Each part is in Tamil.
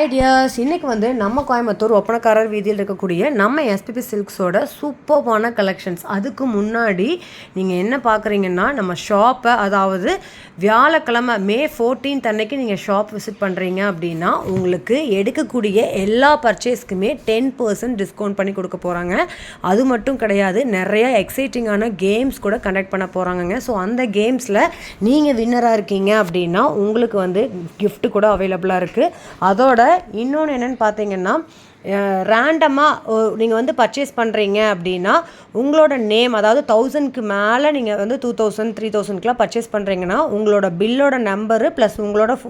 ஐடியாஸ் இன்றைக்கி வந்து நம்ம கோயம்புத்தூர் ஒப்பனக்காரர் வீதியில் இருக்கக்கூடிய நம்ம எஸ்பிபி சில்க்ஸோட சூப்பர்பான கலெக்ஷன்ஸ். அதுக்கு முன்னாடி நீங்கள் என்ன பார்க்குறீங்கன்னா நம்ம ஷாப்பை, அதாவது வியாழக்கிழமை மே 14 அன்னைக்கு நீங்கள் ஷாப் விசிட் பண்ணுறீங்க அப்படின்னா உங்களுக்கு எடுக்கக்கூடிய எல்லா பர்ச்சேஸ்க்குமே 10% டிஸ்கவுண்ட் பண்ணி கொடுக்க போகிறாங்க. அது மட்டும் கிடையாது, நிறைய எக்ஸைட்டிங்கான கேம்ஸ் கூட கண்டக்ட் பண்ண போகிறாங்கங்க. ஸோ அந்த கேம்ஸில் நீங்கள் வின்னராக இருக்கீங்க அப்படின்னா உங்களுக்கு வந்து gift கூட அவைலபிளாக இருக்குது. அதோட இன்னொன்று என்னென்னு பார்த்தீங்கன்னா, ரேண்டமாக நீங்கள் வந்து பர்ச்சேஸ் பண்ணுறீங்க அப்படின்னா உங்களோட நேம், அதாவது 1000க்கு மேலே நீங்கள் வந்து 2000 3000க்குலாம் பர்ச்சேஸ் பண்ணுறீங்கன்னா உங்களோட பில்லோட நம்பரு ப்ளஸ்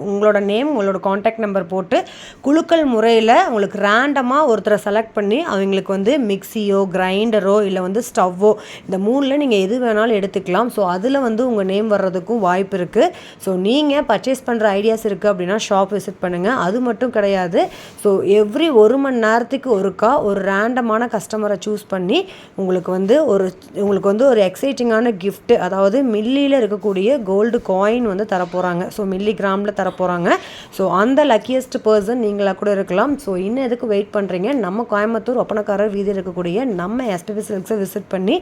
உங்களோட நேம், உங்களோட காண்டாக்ட் நம்பர் போட்டு குலுக்கல் முறையில் உங்களுக்கு ரேண்டமாக ஒருத்தரை செலக்ட் பண்ணி அவங்களுக்கு வந்து மிக்சியோ கிரைண்டரோ இல்லை வந்து ஸ்டவ்வோ இந்த மூணில் நீங்கள் எது வேணாலும் எடுத்துக்கலாம். ஸோ அதில் வந்து உங்கள் நேம் வர்றதுக்கும் வாய்ப்பு இருக்குது. ஸோ நீங்கள் பர்ச்சேஸ் பண்ணுற ஐடியாஸ் இருக்குது அப்படின்னா ஷாப் விசிட் பண்ணுங்கள். அது மட்டும் கிடையாது, ஸோ எவ்ரி 1 மணி நேரத்துக்கு ஒருக்கா ஒரு ரேண்டமான கஸ்டமரை சூஸ் பண்ணி உங்களுக்கு வந்து ஒரு எக்ஸைட்டிங்கான கிஃப்ட்டு, அதாவது மில்லியில் இருக்கக்கூடிய கோல்டு காயின் வந்து தரப்போகிறாங்க. ஸோ மில்லி கிராமில் தரப்போகிறாங்க. ஸோ அந்த லக்கியஸ்ட் பர்சன் நீங்களாக கூட இருக்கலாம். ஸோ இன்னும் எதுக்கு வெயிட் பண்ணுறீங்க? நம்ம கோயம்புத்தூர் ஒப்பனக்காரர் வீதியில் இருக்கக்கூடிய நம்ம எஸ்பிபி சில்க்ஸை விசிட் பண்ணி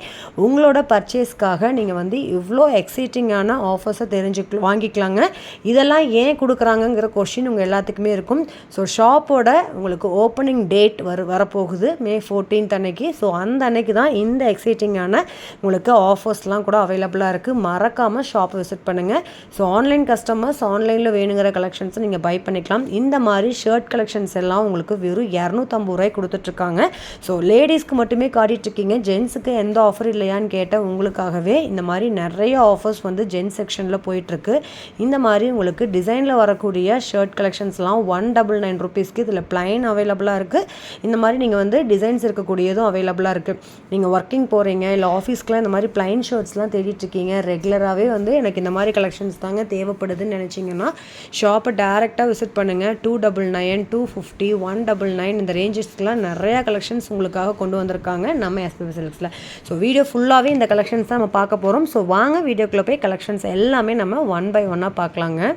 உங்களோட பர்ச்சேஸ்க்காக நீங்கள் வந்து இவ்வளோ எக்ஸைட்டிங்கான ஆஃபர்ஸை வாங்கிக்கலாங்க. இதெல்லாம் ஏன் கொடுக்குறாங்கங்கிற கொஷின் உங்கள் எல்லாத்துக்குமே இருக்கும். ஸோ ஷாப்போட உங்களுக்கு ஓப்பனிங் டேட் வரப்போகுது மே 14 அன்னைக்கு. ஸோ அந்த அன்னைக்கு தான் இந்த எக்ஸைட்டிங்கான உங்களுக்கு ஆஃபர்ஸ்லாம் கூட அவைலபிளாக இருக்குது. மறக்காமல் ஷாப் விசிட் பண்ணுங்கள். ஸோ ஆன்லைன் கஸ்டமர்ஸ் ஆன்லைனில் வேணுங்கிற கலெக்ஷன்ஸை நீங்கள் பை பண்ணிக்கலாம். இந்த மாதிரி ஷர்ட் கலெக்ஷன்ஸ் எல்லாம் உங்களுக்கு வெறும் 250 ரூபாய் கொடுத்துட்ருக்காங்க. ஸோ லேடிஸ்க்கு மட்டுமே காட்டிகிட்ருக்கீங்க, ஜென்ஸுக்கு எந்த ஆஃபர் இல்லையான்னு கேட்டால் உங்களுக்காகவே இந்த மாதிரி நிறைய ஆஃபர்ஸ் வந்து ஜென்ஸ் செக்ஷனில் போயிட்டுருக்கு. இந்த மாதிரி உங்களுக்கு டிசைனில் வரக்கூடிய ஷர்ட் கலெக்ஷன்ஸ்லாம் 199 ருபீஸ்க்கு இதில் ப்ளைன் அவைலபிளாக இருக்குது. இந்த மாதிரி நீங்கள் வந்து டிசைன்ஸ் இருக்கக்கூடியதும் அவைலபிளாக இருக்குது. நீங்கள் ஒர்க்கிங் போகிறீங்க இல்லை ஆஃபீஸ்க்குலாம் இந்த மாதிரி ப்ளைன் ஷர்ட்ஸ்லாம் தேடிட்டுருக்கீங்க, ரெகுலராகவே வந்து எனக்கு இந்த மாதிரி கலெக்ஷன்ஸ் தாங்க தேவைப்படுதுன்னு நினச்சிங்கன்னா ஷாப்பை டேரெக்டாக விசிட் பண்ணுங்கள். 299, 250, 199 இந்த ரேஞ்சஸ்க்கெலாம் நிறையா கலெக்ஷன்ஸ் உங்களுக்காக கொண்டு வந்திருக்காங்க நம்ம எஸ்பிபி சில்க்ஸில். ஸோ வீடியோ ஃபுல்லாகவே இந்த கலெக்ஷன்ஸ் தான் நம்ம பார்க்க போகிறோம். ஸோ வாங்க வீடியோக்குள்ளே போய் கலெக்ஷன்ஸ் எல்லாமே நம்ம 1 by 1 பார்க்கலாங்க.